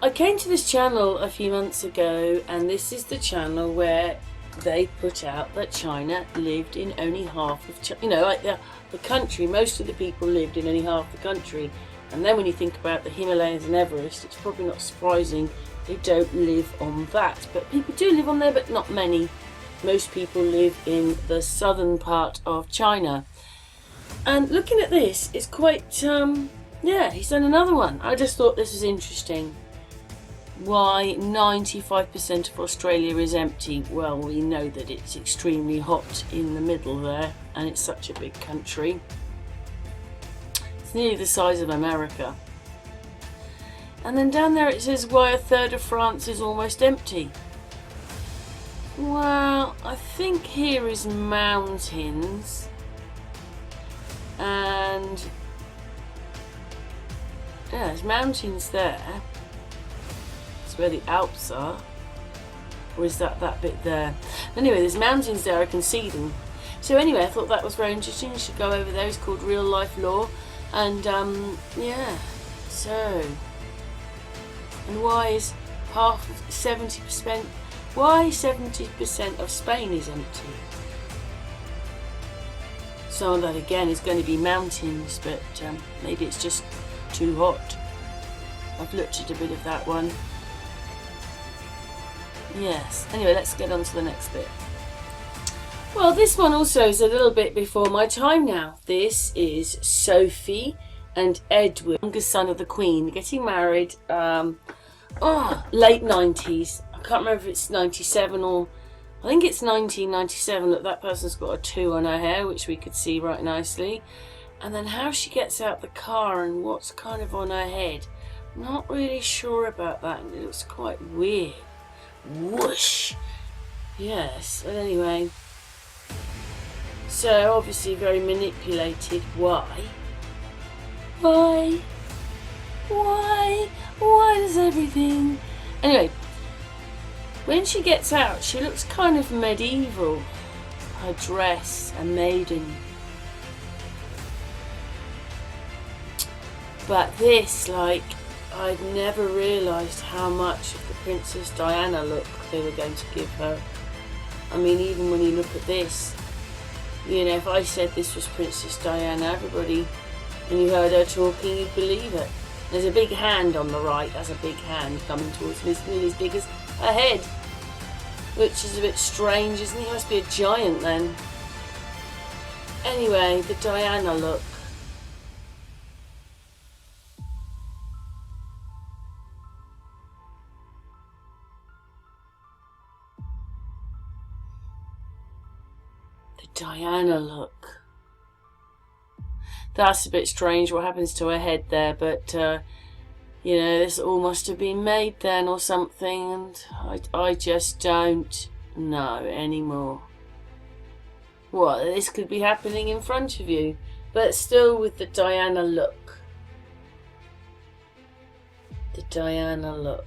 I came to this channel a few months ago, and this is the channel where they put out that China lived in only half of China. You know, like the country, most of the people lived in only half the country. And then when you think about the Himalayas and Everest, it's probably not surprising they don't live on that. But people do live on there, but not many. Most people live in the southern part of China. And looking at this, it's quite, yeah, he's done another one. I just thought this was interesting. Why 95% of Australia is empty? Well, we know that it's extremely hot in the middle there, and it's such a big country. It's nearly the size of America. And then down there it says why a third of France is almost empty. Well, I think here is mountains, and yeah, there's mountains there. It's where the Alps are, or is that bit there? Anyway, there's mountains there, I can see them. So anyway, I thought that was very interesting. You should go over there. It's called Real Life Law, and yeah. So, and why is half 70%? Why 70% of Spain is empty? Some of that again is going to be mountains, but maybe it's just too hot. I've looked at a bit of that one. Yes. Anyway, let's get on to the next bit. Well, this one also is a little bit before my time now. This is Sophie and Edward, youngest son of the Queen, getting married. Late 90s. I can't remember if it's 97 or I think it's 1997. Look, that person's got a 2 on her hair, which we could see right nicely. And then how she gets out the car and what's kind of on her head. Not really sure about that. It looks quite weird. Whoosh! Yes, but anyway. So, obviously very manipulated. Why? Why? Why? Why does everything... Anyway, when she gets out, she looks kind of medieval. Her dress, a maiden. But this, like, I'd never realised how much of the Princess Diana look they were going to give her. I mean, even when you look at this, you know, if I said this was Princess Diana, everybody, and you heard her talking, you'd believe it. There's a big hand on the right. That's a big hand coming towards me. It's nearly as big as her head, which is a bit strange, isn't it? He must be a giant then. Anyway, the Diana look. The Diana look. That's a bit strange what happens to her head there, but you know, this all must have been made then or something, and I just don't know anymore. What, this could be happening in front of you, but still with the Diana look. The Diana look.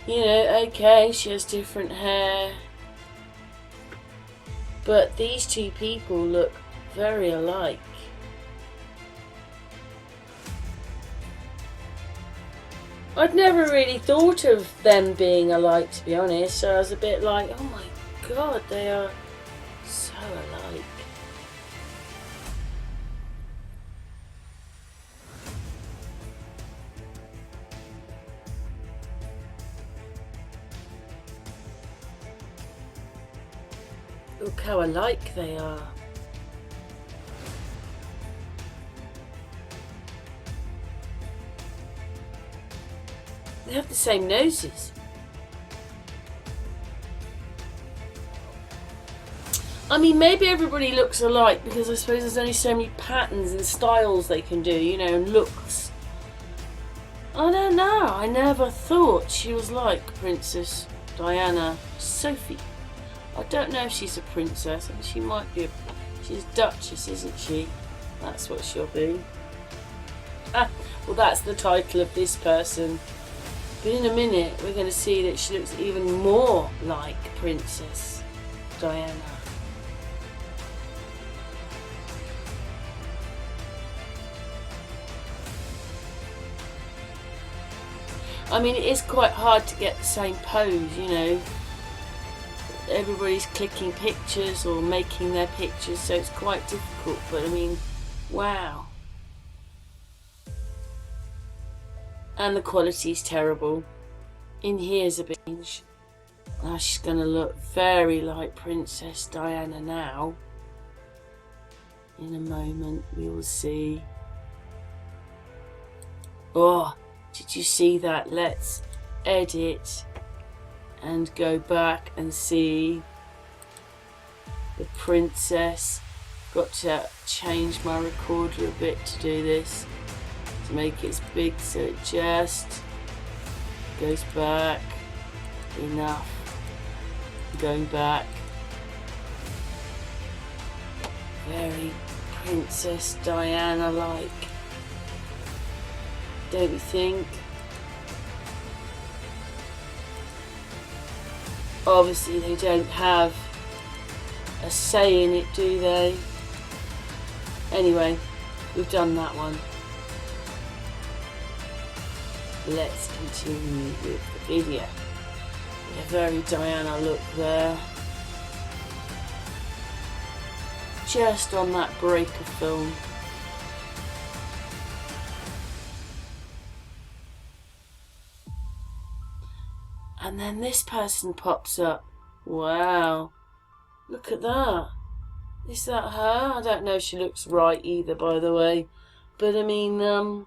You know, okay, she has different hair, but these two people look very alike. I'd never really thought of them being alike, to be honest, so I was a bit like, oh my god, they are so alike. Look how alike they are. They have the same noses. I mean, maybe everybody looks alike because I suppose there's only so many patterns and styles they can do, you know, and looks. I don't know. I never thought she was like Princess Diana. Sophie. I don't know if she's a princess. I think she might be she's Duchess, isn't she? That's what she'll be. Ah, well, that's the title of this person. But in a minute, we're going to see that she looks even more like Princess Diana. I mean, it is quite hard to get the same pose, you know. Everybody's clicking pictures or making their pictures, so it's quite difficult. But I mean, wow. And the quality's terrible. In here's a binge. Now she's going to look very like Princess Diana now. In a moment we will see. Oh, did you see that? Let's edit and go back and see the princess. Got to change my recorder a bit to do this, to make it as big so it just goes back enough. Going back. Very Princess Diana like, don't you think? Obviously they don't have a say in it, do they? Anyway, we've done that one. Let's continue with the video. A very Diana look there. Just on that break of film. And then this person pops up. Wow. Look at that. Is that her? I don't know if she looks right either, by the way. But I mean,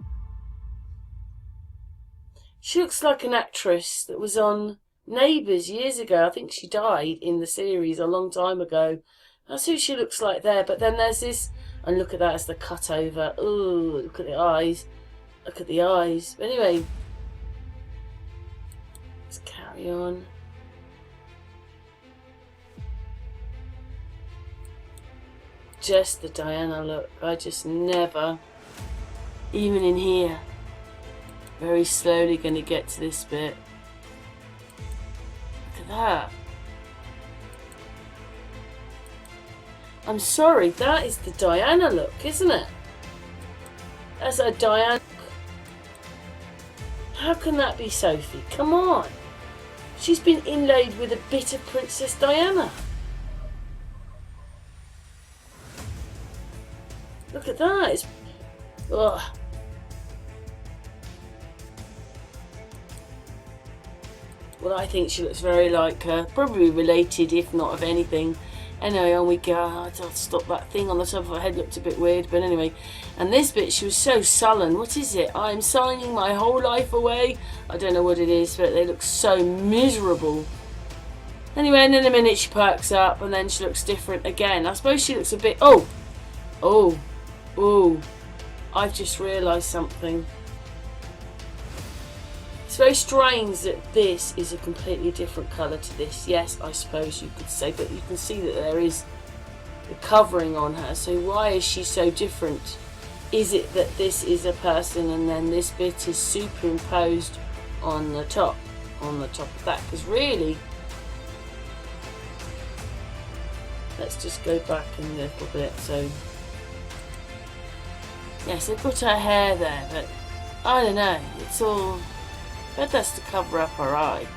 she looks like an actress that was on Neighbours years ago. I think she died in the series a long time ago. That's who she looks like there. But then there's this, and look at that as the cut over. Ooh, look at the eyes. Look at the eyes. But anyway, let's carry on. Just the Diana look. I just never, even in here, very slowly going to get to this bit. Look at that. I'm sorry, that is the Diana look, isn't it? That's a Diana look. How can that be Sophie? Come on. She's been inlaid with a bit of Princess Diana. Look at that. It's... ugh. Well, I think she looks very like her. Probably related, if not of anything. Anyway, on we go. I'll stop that thing on the top of her head. Looked a bit weird, but anyway. And this bit, she was so sullen. What is it? I'm signing my whole life away. I don't know what it is, but they look so miserable. Anyway, and in a minute she perks up, and then she looks different again. I suppose she looks a bit... oh! Oh! Oh! I've just realised something. It's very strange that this is a completely different colour to this. Yes, I suppose you could say, but you can see that there is the covering on her. So why is she so different? Is it that this is a person and then this bit is superimposed on the top of that? Because really, let's just go back a little bit. So yes, they put her hair there, but I don't know. It's all... but that's to cover up her eye.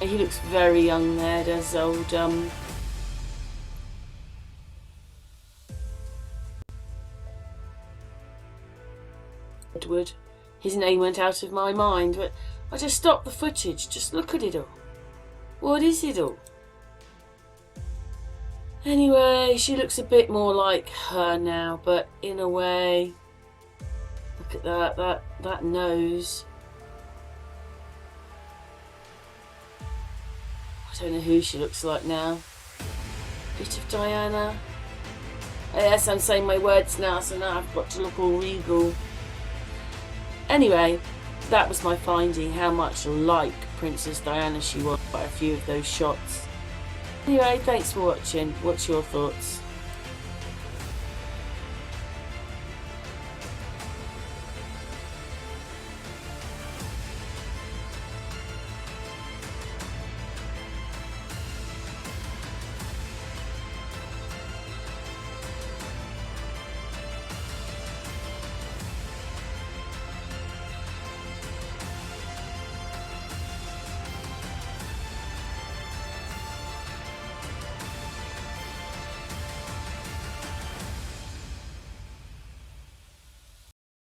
And he looks very young there, does old Edward. His name went out of my mind, but I just stopped the footage. Just look at it all. What is it all? Anyway, she looks a bit more like her now, but in a way, look at that nose. I don't know who she looks like now. Bit of Diana. Oh, yes, I'm saying my words now, so now I've got to look all regal. Anyway, that was my finding, how much like Princess Diana she was by a few of those shots. Anyway, thanks for watching. What's your thoughts?